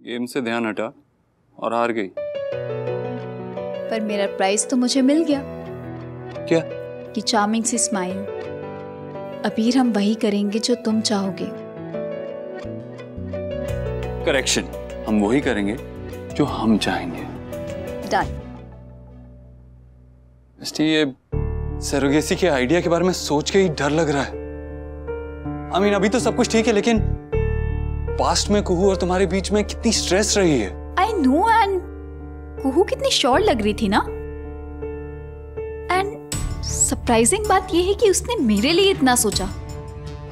Game से ध्यान हटा और हार गई। पर मेरा प्राइज तो मुझे मिल गया। क्या? कि चार्मिंग सी स्माइल। अबीर, हम वही करेंगे जो तुम चाहोगे। करेक्शन, हम वही करेंगे जो हम चाहेंगे। डन। मिस्टी, ये सरोगेसी के आइडिया के बारे में सोच के ही डर लग रहा है। अभी तो सब कुछ ठीक है, लेकिन पास्ट में कुहू और तुम्हारे बीच में कितनी स्ट्रेस रही है। आई नो, एंड कुहू कितनी श्योर लग रही थी ना। एंड सरप्राइजिंग बात यह है कि उसने मेरे लिए इतना सोचा।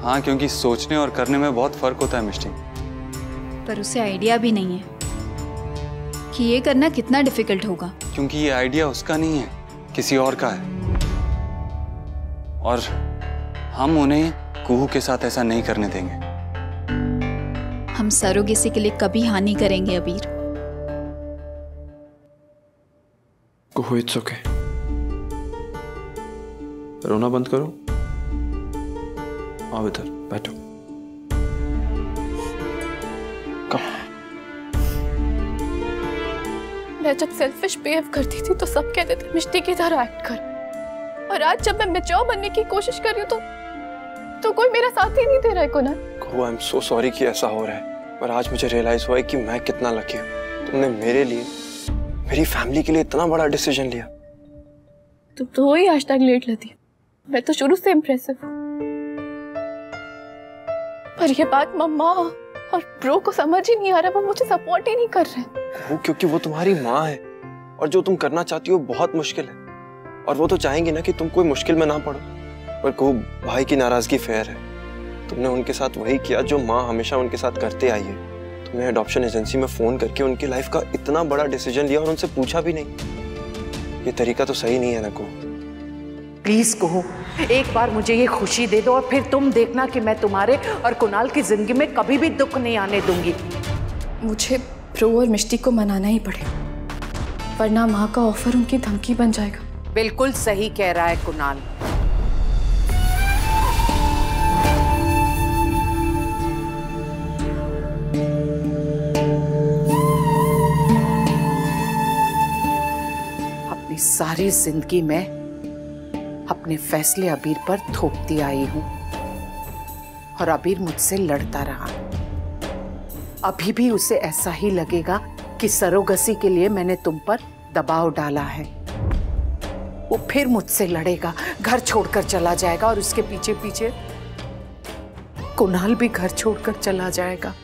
हाँ, क्योंकि सोचने और करने में बहुत फर्क होता है मिस्टी। पर उसे आइडिया भी नहीं है कि ये करना कितना डिफिकल्ट होगा। क्योंकि ये आइडिया उसका नहीं है, किसी और का है। और हम उन्हें कुहू के साथ ऐसा नहीं करने देंगे। हम सरोगेसी के लिए कभी हाँ नहीं करेंगे अबीर। कुहू, इट्स ओके। रोना बंद करो। आओ इधर बैठो। मैं जब सेल्फिश बिहेव करती थी तो सब कहते थे मिष्टी की तरह एक्ट कर, और आज जब मैं मैच्योर बनने की कोशिश कर रही हूँ तो कोई मेरा साथ ही नहीं दे रहा है। Kunal, I am so sorry कि ऐसा हो रहा है, पर आज मुझे रियलाइज हुआ है कि मैं कितना लकी हूँ। तुमने मेरे लिए, मेरी फैमिली के लिए इतना बड़ा डिसीजन लिया। तुम तो हो ही hashtag लेट लती। मैं तो शुरू से इम्प्रेसिव हूँ, पर ये बात मम्मा और ब्रो को समझ ही नहीं आ रहा। वो मुझे सपोर्ट ही नहीं कर रहे। वो क्योंकि वो तुम्हारी माँ है, और जो तुम करना चाहती हो बहुत मुश्किल है, और वो तो चाहेंगी ना कि तुम कोई मुश्किल में ना पड़ो। पर को भाई की नाराजगी फेयर है। तुमने उनके साथ वही किया जो माँ हमेशा उनके साथ करते आई है। तुमने अडॉप्शन एजेंसी में फोन करके उनकी लाइफ का इतना बड़ा डिसीजन लिया और उनसे पूछा भी नहीं। ये तरीका तो सही नहीं है ना को। प्लीज कुहू, एक बार मुझे ये खुशी दे दो और फिर तुम देखना कि मैं तुम्हारे और कुणाल की जिंदगी में कभी भी दुख नहीं आने दूंगी। मुझे प्रो और मिष्टी को मनाना ही पड़ेगा, वरना माँ का ऑफर उनकी धमकी बन जाएगा। बिल्कुल सही कह रहा है कुणाल। अपनी सारी जिंदगी में अपने फैसले अबीर पर थोपती आई हूं, और अबीर मुझसे लड़ता रहा। अभी भी उसे ऐसा ही लगेगा कि सरोगसी के लिए मैंने तुम पर दबाव डाला है। वो फिर मुझसे लड़ेगा, घर छोड़कर चला जाएगा, और उसके पीछे पीछे कुणाल भी घर छोड़कर चला जाएगा।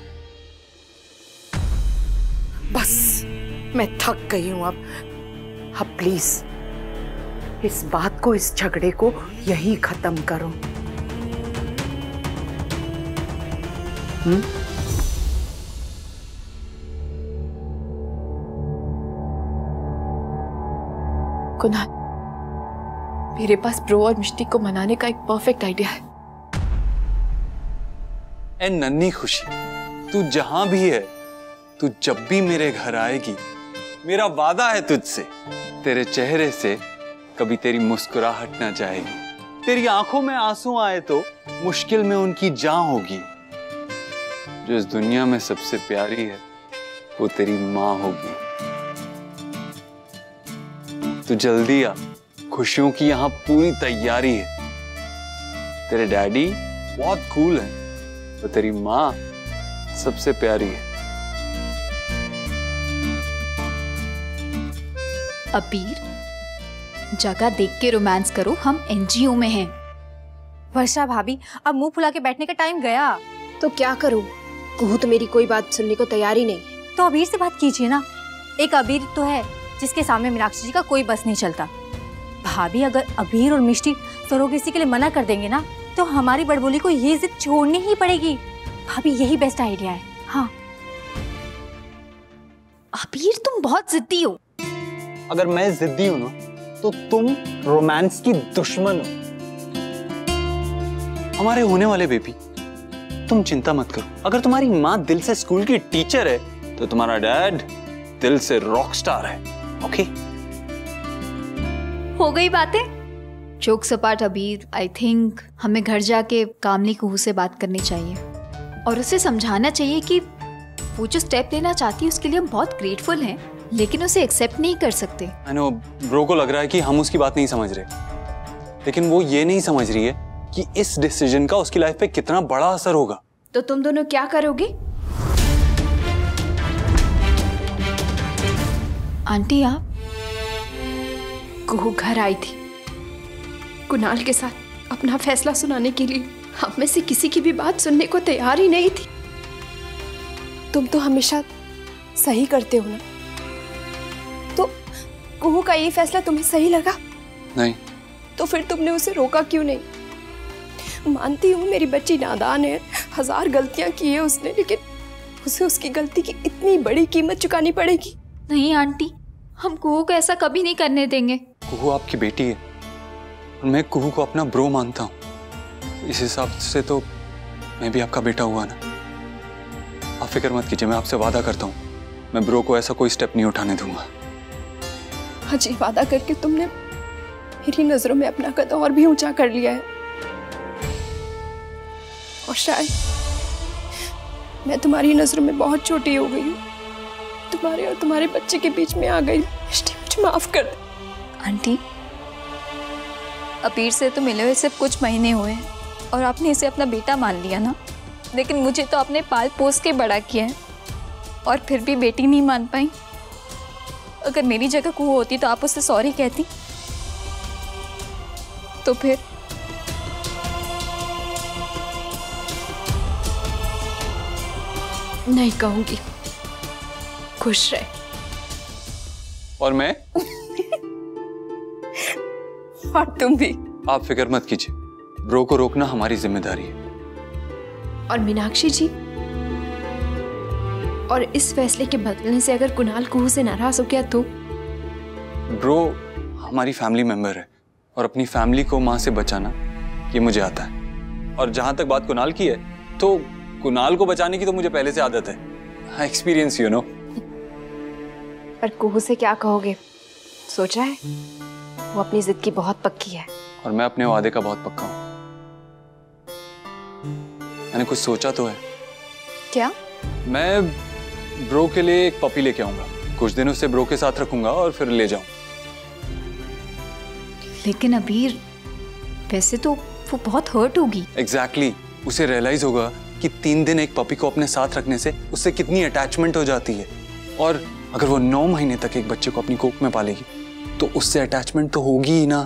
बस मैं थक गई हूं अब प्लीज इस बात को, इस झगड़े को यही खत्म करो। कुणाल, मेरे पास प्रो और मिष्टी को मनाने का एक परफेक्ट आइडिया है। ए नन्ही खुशी, तू जहां भी है, तू जब भी मेरे घर आएगी, मेरा वादा है तुझसे, तेरे चेहरे से कभी तेरी मुस्कुराहट ना जाएगी। तेरी आंखों में आंसू आए तो मुश्किल में उनकी जान होगी। जो इस दुनिया में सबसे प्यारी है वो तेरी माँ होगी। तू जल्दी आ, खुशियों की यहाँ पूरी तैयारी है। तेरे डैडी बहुत कूल हैं, तो तेरी माँ सबसे प्यारी है। अबीर, जगह देख के रोमांस करो, हम एनजीओ में हैं। वर्षा भाभी, अब मुंह फुला के बैठने का टाइम गया। तो क्या करूं? कुहू तो मेरी कोई बात सुनने को तैयार ही नहीं है। तो अबीर से बात कीजिए ना। एक अबीर तो है जिसके सामने मीनाक्षी जी का कोई बस नहीं चलता। भाभी, अगर अबीर और मिष्टी सरोगेसी के लिए मना कर देंगे ना, तो हमारी बड़बोली को ये जिद छोड़नी ही पड़ेगी। भाभी, यही बेस्ट आइडिया है। हाँ अबीर, तुम बहुत जिद्दी हो। अगर मैं जिद्दी हूं ना, तो तुम रोमांस की दुश्मन हो। हमारे होने वाले बेबी, तुम चिंता मत करो। अगर तुम्हारी माँ दिल से स्कूल की टीचर है, तो तुम्हारा डैड दिल से रॉक स्टार है। ओके? हो गई बातें। जोक सपाट अबीर, आई थिंक हमें घर जाके कामली कुहू से बात करनी चाहिए और उसे समझाना चाहिए कि वो जो स्टेप लेना चाहती है उसके लिए हम बहुत ग्रेटफुल हैं, लेकिन उसे एक्सेप्ट नहीं कर सकते। आई नो ब्रो को लग रहा है कि हम उसकी बात नहीं समझ रहे, लेकिन वो ये नहीं समझ रही है कि इस डिसीजन का उसकी लाइफ पे कितना बड़ा असर होगा। तो तुम दोनों क्या करोगे? आंटी आप कुहू घर आई थी कुणाल के साथ अपना फैसला सुनाने के लिए। हम में से किसी की भी बात सुनने को तैयार ही नहीं थी। तुम तो हमेशा सही करते हो ना, तो कुहू का ये फैसला तुम्हें सही लगा? नहीं। तो फिर तुमने उसे रोका क्यों नहीं? मानती हूँ मेरी बच्ची नादान है, 1000 गलतियां की है उसने, लेकिन उसे उसकी गलती की इतनी बड़ी कीमत चुकानी पड़ेगी। नहीं आंटी, हम कुहू को ऐसा कभी नहीं करने देंगे। कुहू आपकी बेटी है और मैं कुहू को अपना ब्रो मानता हूँ। इस हिसाब से तो मैं भी आपका बेटा हुआ ना। आप फिक्र मत कीजिए, मैं आपसे वादा करता हूँ मैं ब्रो को ऐसा कोई स्टेप नहीं उठाने दूंगा। आज ये वादा करके तुमने मेरी नजरों में अपना कद और भी ऊंचा कर लिया है, और शायद मैं तुम्हारी नजरों में बहुत छोटी हो गई हूँ, तुम्हारे और तुम्हारे बच्चे के बीच में आ गई। मुझे माफ कर दे। आंटी, अबीर से तो मिले हुए सिर्फ कुछ महीने हुए हैं और आपने इसे अपना बेटा मान लिया ना, लेकिन मुझे तो आपने पाल पोस के बड़ा किया है और फिर भी बेटी नहीं मान पाई। अगर मेरी जगह कुहू होती तो आप उससे सॉरी कहती? तो फिर नहीं कहूंगी। खुश रहे। और मैं और तुम भी। आप फिक्र मत कीजिए, ब्रो को रोकना हमारी जिम्मेदारी है। और मीनाक्षी जी, और इस फैसले के बदलने से अगर कुणाल कुहू से नाराज हो गया तो? ब्रो हमारी फैमिली मेंबर है और अपनी फैमिली को मां से बचाना ये मुझे आता है। और जहां तक बात कुणाल की है, तो कुणाल को बचाने की तो मुझे पहले से आदत है। Experience you know. पर कुहू से क्या कहोगे, सोचा है? वो अपनी जिद की बहुत पक्की है। और मैं अपने वादे का बहुत पक्का हूं। मैंने कुछ सोचा तो है। क्या? मैं ब्रो के लिए एक पपी लेके आऊंगा, कुछ दिन उसे ब्रो के साथ रखूंगा और फिर ले जाऊं। लेकिन अबीर, वैसे तो वो बहुत हर्ट होगी। एग्जैक्टली, उसे रियलाइज होगा कि 3 दिन एक पपी को अपने साथ रखने से उससे कितनी अटैचमेंट हो जाती है। और अगर वो 9 महीने तक एक बच्चे को अपनी कोख में पालेगी तो उससे अटैचमेंट तो होगी ही ना।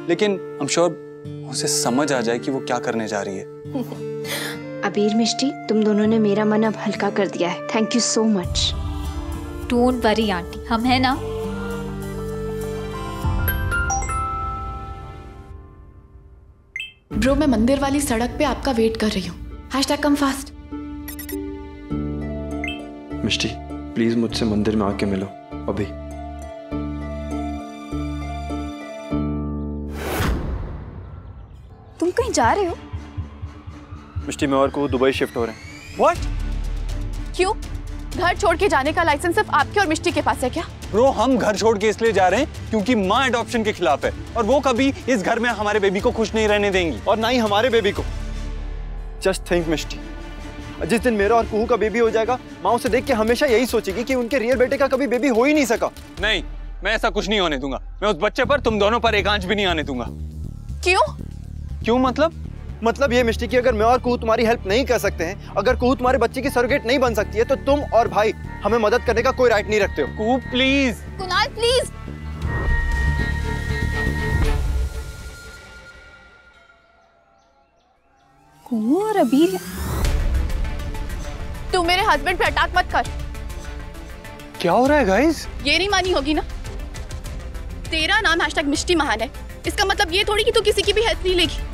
लेकिन आई एम श्योर उसे समझ आ जाए कि वो क्या करने जा रही है। अबीर मिष्टी, तुम दोनों ने मेरा मन अब हल्का कर दिया है। Thank you so much. Don't worry aunty, हम है ना। ब्रो, मैं मंदिर वाली सड़क पे आपका वेट कर रही हूँ। #Come fast. मिष्टी, प्लीज मुझसे मंदिर में आके मिलो अभी। तुम कहीं जा रहे हो? मिष्टी, मैं और को दुबई शिफ्ट हो रहे हैं। व्हाट? क्यों? घर छोड़ के जाने का लाइसेंस सिर्फ आपके और मिष्टी के पास है क्या? ब्रो, हम घर छोड़ के इसलिए जा रहे हैं क्योंकि माँ अडॉप्शन के खिलाफ है और वो कभी इस घर में हमारे बेबी को खुश नहीं रहने देंगी। और ना ही हमारे बेबी को। जस्ट थिंक मिष्टी, जिस दिन मेरा और कुहू का बेबी हो जाएगा, माँ उसे देख के हमेशा यही सोचेगी कि उनके रियल बेटे का कभी बेबी हो ही नहीं सका। नहीं, मैं ऐसा कुछ नहीं होने दूंगा। मैं उस बच्चे पर, तुम दोनों पर एक आंच भी नहीं आने दूंगा। क्यों? क्यों मतलब ये मिष्टी कि अगर मैं और कुहू तुम्हारी हेल्प नहीं कर सकते हैं, अगर कुहू तुम्हारे बच्चे की सरोगेट नहीं बन सकती है, तो तुम और भाई हमें मदद करने का कोई राइट नहीं रखते हो। कुहू प्लीज। कुणाल प्लीज। कुहू और अबीर, तू मेरे हस्बैंड पे अटैक मत कर। क्या हो रहा है गाइस? ये नहीं मानी होगी ना। तेरा नाम #मिष्टी महान है, इसका मतलब ये थोड़ी कि तू किसी की भी हेल्प नहीं लेगी।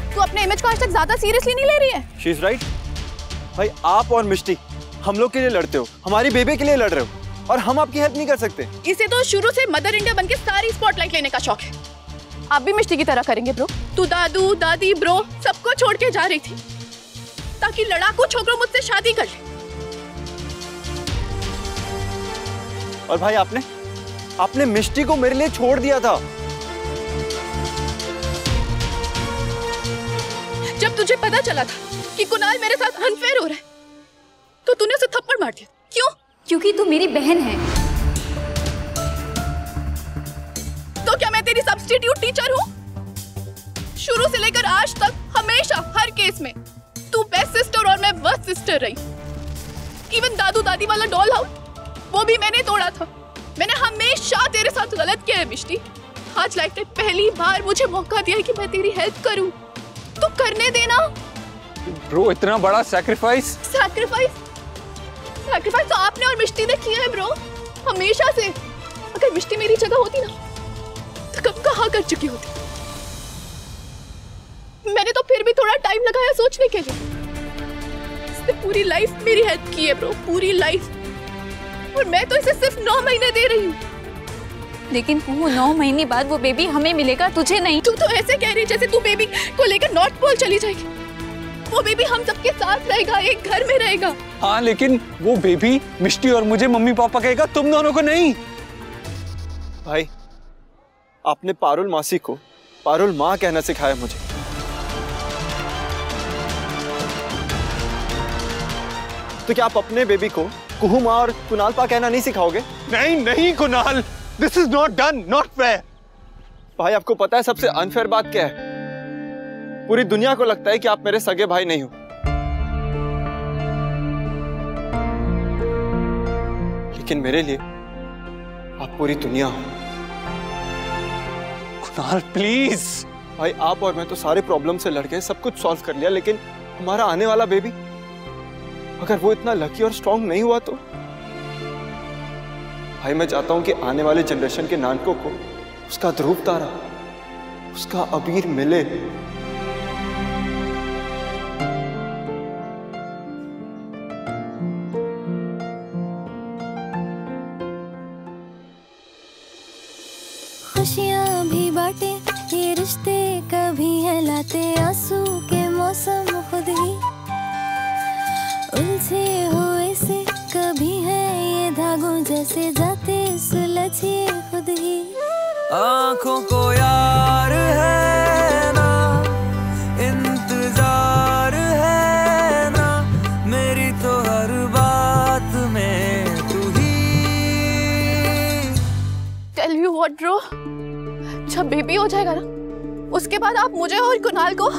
तू अपने इमेज को आज तक ज्यादा सीरियसली नहीं ले रही है। She is right. भाई, आप और मिष्टी हम लोग के लिए लड़ते हो, हमारी बेबी के लिए लड़ रहे हो, और हम आपकी हेल्प नहीं कर सकते। इसे तो शुरू से मदर इंडिया बनके सारी स्पॉटलाइट लेने का शौक है। आप भी मिष्टी की तरह करेंगे ब्रो। तू दादू दादी ब्रो सबको छोड़ के जा रही थी ताकि लड़ाकू छोकरों मुझसे शादी कर ले। और भाई, आपने मिष्टी को मेरे लिए छोड़ दिया था। जब तुझे पता चला था कि कुणाल मेरे साथ अनफेयर हो रहा है, तो तूने उसे थप्पड़ मार दिया। क्यों? क्योंकि तू मेरी बहन है। तो क्या मैं तेरी सब्स्टिट्यूट टीचर हूँ? शुरू से लेकर आज तक हमेशा हर केस में तू बेस्ट सिस्टर और मैं वर्स्ट सिस्टर रही। इवन दादू दादी वाला डॉल हाउस, वो भी मैंने तोड़ा था। मैंने हमेशा तेरे साथ गलत किया है मिष्टी। आज लाइफ में पहली बार मुझे मौका दिया है कि मैं तेरी हेल्प करूं, तो करने देना। ब्रो इतना बड़ा सैक्रिफाइस तो आपने और मिष्टी ने किया है ब्रो, हमेशा से। अगर मिष्टी मेरी जगह होती ना तो कब कहाँ कर चुकी होती। मैंने तो फिर भी थोड़ा टाइम लगाया सोचने के लिए। इसने पूरी लाइफ मेरी हेल्प की है ब्रो, पूरी लाइफ। और मैं तो इसे सिर्फ 9 महीने दे रही हूँ। लेकिन वो 9 महीने बाद वो बेबी हमें मिलेगा, तुझे नहीं। तू तो ऐसे कह रही है जैसे तू बेबी को लेकर नॉर्थ पोल चली जाएगी। वो बेबी हम सबके साथ रहेगा, एक घर में रहेगा। हाँ, लेकिन वो बेबी मिष्टी और मुझे मम्मी पापा कहेगा, तुम दोनों को नहीं। भाई, आपने पारुल मासी को पारुल माँ कहना सिखाया मुझे। तो क्या आप अपने बेबी को कुहू माँ और कुणाल पा कहना नहीं सिखाओगे? नहीं Kunal, this is not done, not fair. भाई, आपको पता है सबसे अनफेयर बात क्या है? पूरी दुनिया को लगता है कि आप मेरे सगे भाई नहीं हो, लेकिन मेरे लिए आप पूरी दुनिया हो। कुणाल प्लीज। भाई, आप और मैं तो सारे प्रॉब्लम से लड़ गए, सब कुछ सॉल्व कर लिया, लेकिन हमारा आने वाला बेबी, अगर वो इतना लकी और स्ट्रांग नहीं हुआ तो? भाई, मैं चाहता हूं कि आने वाले जनरेशन के नानकों को उसका ध्रुव तारा, उसका अबीर मिले। खुशियाँ भी बांटे ये रिश्ते, कभी है लाते आंसू के मौसम खुद ही उलझे हुए से, कभी है ये धागों जैसे जाते सुलझे खुद ही। आँखों को यार है ना, इंतजार है ना, मेरी तो हर बात में तू ही। टेल यू व्हाट ब्रो, जब बेबी हो जाएगा ना, उसके बाद आप मुझे और कुणाल को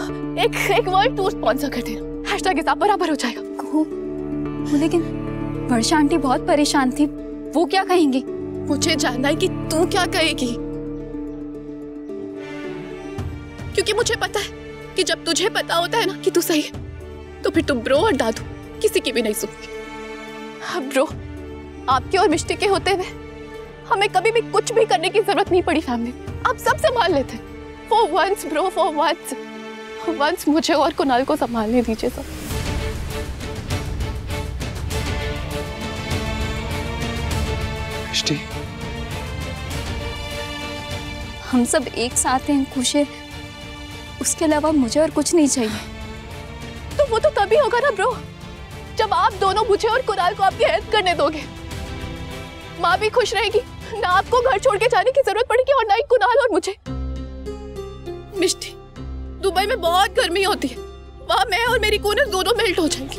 एक वर्ल्ड टूर स्पॉन्सर कर देना। हैशटैग हिसाब बराबर हो जाएगा। लेकिन वर्षा आंटी बहुत परेशान थी, वो क्या कहेंगी? मुझे जानना है कि तू क्या कहेगी, क्योंकि मुझे पता है कि जब तुझे पता होता है ना कि तू सही है, तो फिर तू ब्रो और दादू किसी की भी नहीं सुनती। अब ब्रो, आपके और मिष्टी के होते हुए हमें कभी भी कुछ भी करने की जरूरत नहीं पड़ी फैमिली में। आप सब संभाल लेते हैं। For once bro, for once मुझे और कुणाल को संभालने दीजिए सब। मिष्टी, हम सब एक साथ हैं, खुश हैं, उसके अलावा मुझे और कुछ नहीं चाहिए। तो वो तो तभी होगा ना ब्रो, जब आप दोनों मुझे और कुणाल को आपकी हेल्प करने दोगे। माँ भी खुश रहेगी, ना आपको घर छोड़ के जाने की जरूरत पड़ेगी, और ना ही कुणाल और मुझे। मिष्टी, दुबई में बहुत गर्मी होती है, वहां मैं और मेरी कूनस दोनों मेल्ट हो जाएंगी।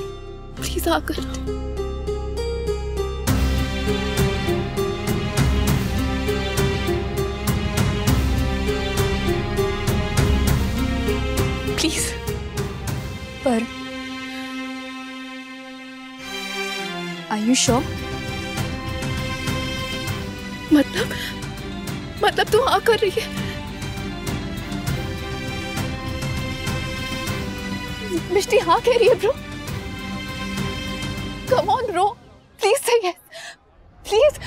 प्लीज आकर। प्लीज। पर आर यू श्योर? मतलब तू हाँ कर रही है? मिष्टी हाँ कह रही है bro. Come on bro, please से यस, प्लीज।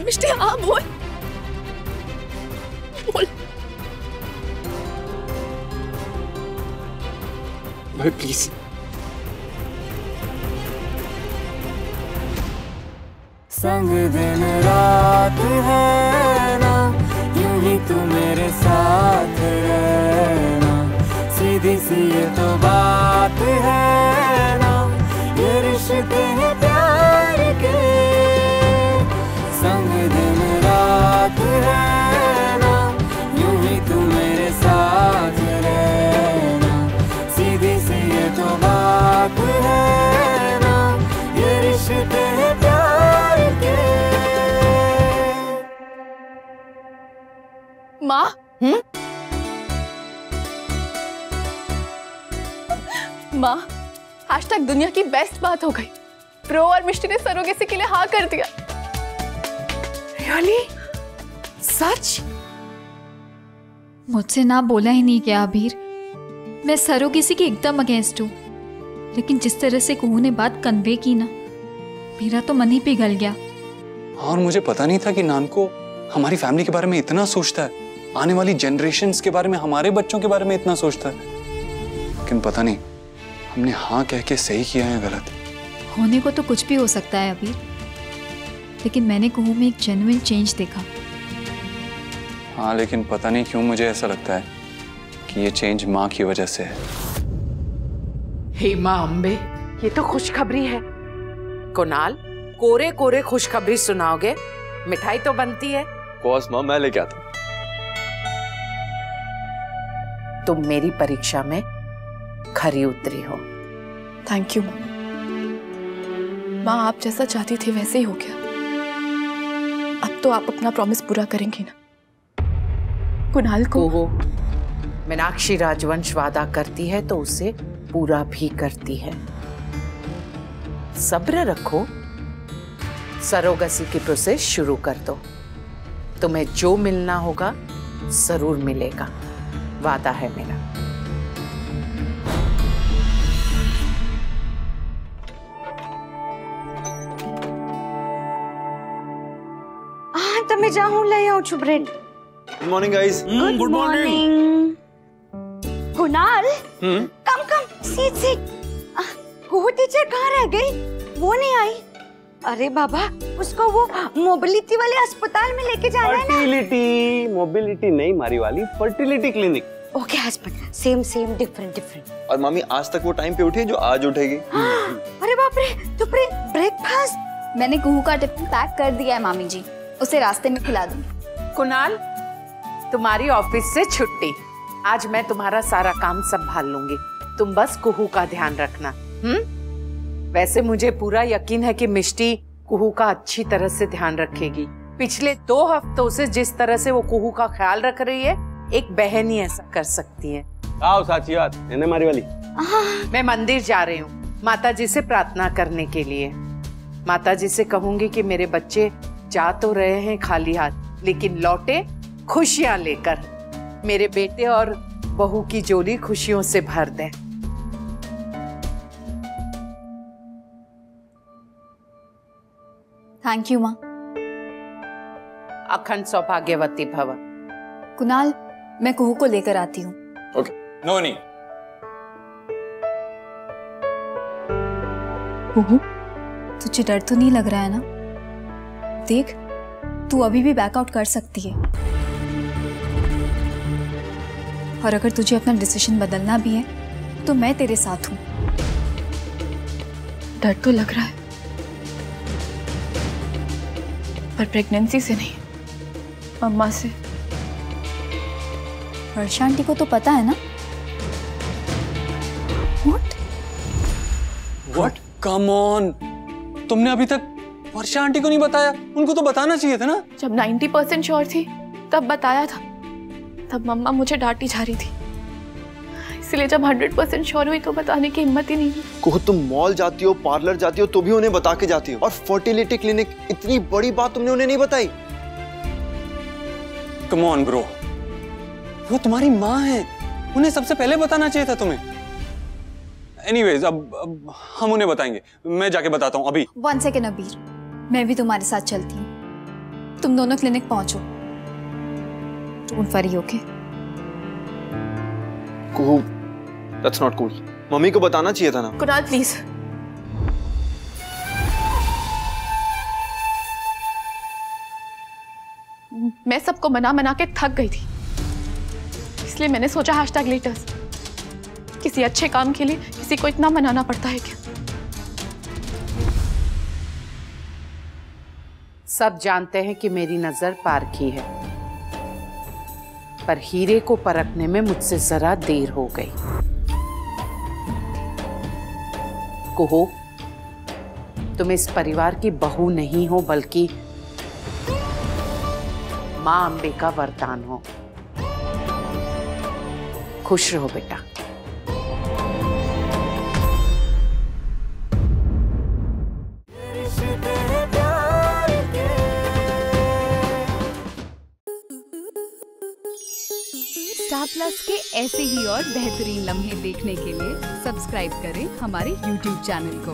मिष्टी हाँ बोल। भाई प्लीज। संग दिन रात है ना, यूं ही तू मेरे साथ रहना, सीधी सी ये तो बात है ना, ये रिश्ते हैं प्यार के। संग दिन रात है ना, यूं ही तू मेरे माँ, आज तक दुनिया की बेस्ट बात हो गई। प्रो और मिष्टी ने सरोगेसी के लिए हाँ कर दिया। रियली? सच? मुझसे ना बोला ही नहीं क्या अबीर। मैं सरोगेसी की एकदम अगेंस्ट हूँ, लेकिन जिस तरह से कुहू ने बात कन्वे की ना, मेरा तो मन ही पिघल गया। और मुझे पता नहीं था कि नानको हमारी फैमिली के बारे में इतना सोचता है, आने वाली जनरेशन्स के बारे में, हमारे बच्चों के बारे में इतना सोचता है। लेकिन पता नहीं हमने हाँ कह के सही किया है गलत। होने को तो कुछ भी हो सकता है अबीर, लेकिन मैंने कुहू में एक जेन्युइन चेंज देखा। हाँ, लेकिन पता नहीं क्यों मुझे ऐसा लगता है कि ये चेंज माँ की वजह से है। हे माँ अम्बे, ये तो खुशखबरी है। कुणाल, कोरे कोरे खुशखबरी सुनाओगे? मिठाई तो बनती है। कोस माँ, मैं लेके आता हूँ। तुम मेरी परीक्षा में खरी उतरी हो। थैंक यू माँ, आप जैसा चाहती थी वैसे ही हो गया। अब तो आप अपना प्रॉमिस पूरा करेंगी ना? कुणाल को मीनाक्षी राजवंश वादा करती है तो उसे पूरा भी करती है। सब्र रखो, सरोगेसी की प्रोसेस शुरू कर दो। तुम्हें जो मिलना होगा जरूर मिलेगा, वादा है मेरा। તમે જા હું લઈ આવું છું bread. Good morning, guys. Good morning. Kunal, come sit. Kuhu teacher कहाँ रह गई? वो नहीं आई। अरे बाबा, उसको वो मोबिलिटी वाले अस्पताल में लेके जाना है ना। फर्टिलिटी, मोबिलिटी नहीं मारी वाली, fertility clinic. Okay husband, same different. और मामी आज तक वो टाइम पे उठी है जो आज उठेगी। अरे बाप रे, तो ब्रेकफास्ट मैंने कुहू का टिफिन पैक कर दिया है मामी जी, उसे रास्ते में खिला दूंगी। कुणाल, तुम्हारी ऑफिस से छुट्टी। आज मैं तुम्हारा सारा काम संभाल लूंगी, तुम बस कुहू का ध्यान रखना। वैसे मुझे पूरा यकीन है कि मिष्टी कुहू का अच्छी तरह से ध्यान रखेगी। पिछले 2 हफ्तों से जिस तरह से वो कुहू का ख्याल रख रही है, एक बहन ही ऐसा कर सकती है। आओ साची बात, एने मारी वाली। मैं मंदिर जा रही हूँ माता जी से प्रार्थना करने के लिए। माता जी से कहूंगी कि मेरे बच्चे जा तो रहे हैं खाली हाथ, लेकिन लौटे खुशियां लेकर। मेरे बेटे और बहू की जोड़ी खुशियों से भर दें। थैंक यू माँ। अखंड सौभाग्यवती भव। कुणाल, मैं कुहू को लेकर आती हूँ। ओके। नो नहीं। कुहू, तुझे डर तो नहीं लग रहा है ना? देख, तू अभी भी बैकआउट कर सकती है, और अगर तुझे अपना डिसीजन बदलना भी है तो मैं तेरे साथ हूँ। डर तो लग रहा है, पर प्रेगनेंसी से नहीं, मम्मा से। वर्षा आंटी को तो पता है ना? What? Come on! तुमने अभी तक वर्षा आंटी को नहीं बताया? उनको तो बताना चाहिए था ना। जब 90% श्योर थी तब बताया था, तब मम्मा मुझे डांटी जा रही थी, इसलिए जब 100% श्योर हुई तो बताने की हिम्मत ही नहीं हुई। कुहू, तुम मॉल जाती हो, पार्लर जाती हो, तो भी उन्हें बता के जाती हो, और फर्टिलिटी क्लिनिक, इतनी बड़ी बात तुमने उन्हें नहीं बताई। Come on bro, वो तुम्हारी माँ है, उन्हें सबसे पहले बताना चाहिए था तुम्हें। Anyways, अब हम उन्हें बताएंगे। मैं जाके बताता हूँ अभी। 1 सेकेंड अबीर, मैं भी तुम्हारे साथ चलती हूँ। तुम दोनों क्लिनिक पहुंचो। Don't worry, okay? Kuhu, that's not cool. Mummy को बताना चाहिए था ना। कुणाल प्लीज। मैं सबको मना के थक गई थी, इसलिए मैंने सोचा #लेटर्स। किसी अच्छे काम के लिए किसी को इतना मनाना पड़ता है क्या? सब जानते हैं कि मेरी नजर पारखी है, पर हीरे को परखने में मुझसे जरा देर हो गई। कुहू, तुम इस परिवार की बहू नहीं हो, बल्कि मां अम्बे का वरदान हो। खुश रहो बेटा। स्टार प्लस के ऐसे ही और बेहतरीन लम्हे देखने के लिए सब्सक्राइब करें हमारे YouTube चैनल को।